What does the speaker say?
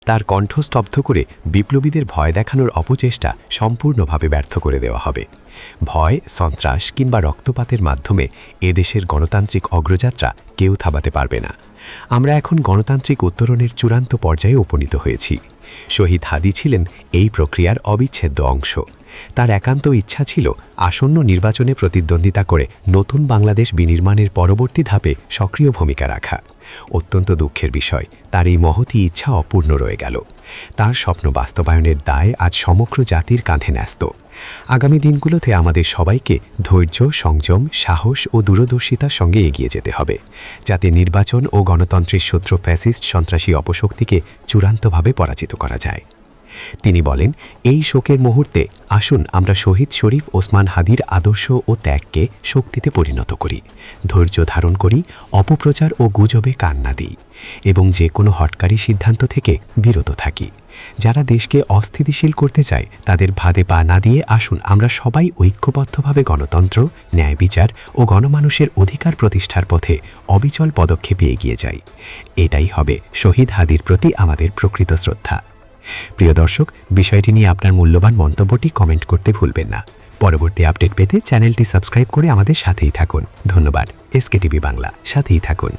তার কণ্ঠ স্তব্ধ করে বিপ্লবীদের ভয় দেখানোর অপচেষ্টা সম্পূর্ণভাবে ব্যর্থ করে দেওয়া হবে। ভয়, সন্ত্রাস কিংবা রক্তপাতের মাধ্যমে এদেশের গণতান্ত্রিক অগ্রযাত্রা কেউ থামাতে পারবে না। আমরা এখন গণতান্ত্রিক উত্তরণের চূড়ান্ত পর্যায়ে উপনীত হয়েছি। শহীদ হাদি ছিলেন এই প্রক্রিয়ার অবিচ্ছেদ্য অংশ। তার একান্ত ইচ্ছা ছিল আসন্ন নির্বাচনে প্রতিদ্বন্দ্বিতা করে নতুন বাংলাদেশ বিনির্মাণের পরবর্তী ধাপে সক্রিয় ভূমিকা রাখা। অত্যন্ত দুঃখের বিষয়, তার এই মহতী ইচ্ছা অপূর্ণ রয়ে গেল। তার স্বপ্ন বাস্তবায়নের দায় আজ সমগ্র জাতির কাঁধে ন্যস্ত। আগামী দিনগুলোতে আমাদের সবাইকে ধৈর্য, সংযম, সাহস ও দূরদর্শিতার সঙ্গে এগিয়ে যেতে হবে, যাতে নির্বাচন ও গণতন্ত্রের শত্রু ফ্যাসিস্ট সন্ত্রাসী অপশক্তিকে চূড়ান্তভাবে পরাজিত করা যায়। তিনি বলেন, এই শোকের মুহূর্তে আসুন আমরা শহীদ শরীফ ওসমান হাদির আদর্শ ও ত্যাগকে শক্তিতে পরিণত করি, ধৈর্য ধারণ করি, অপপ্রচার ও গুজবে কান না দিই এবং যে কোনো হঠকারী সিদ্ধান্ত থেকে বিরত থাকি। যারা দেশকে অস্থিতিশীল করতে চায় তাদের ভাদে পা না দিয়ে আসুন আমরা সবাই ঐক্যবদ্ধভাবে গণতন্ত্র, ন্যায় বিচার ও গণমানুষের অধিকার প্রতিষ্ঠার পথে অবিচল পদক্ষেপে এগিয়ে যাই। এটাই হবে শহীদ হাদির প্রতি আমাদের প্রকৃত শ্রদ্ধা। প্রিয় দর্শক, বিষয়টি নিয়ে আপনার মূল্যবান মন্তব্যটি কমেন্ট করতে ভুলবেন না। পরবর্তী আপডেট পেতে চ্যানেলটি সাবস্ক্রাইব করে আমাদের সাথেই থাকুন। ধন্যবাদ। এসকে টিভি বাংলা, সাথেই থাকুন।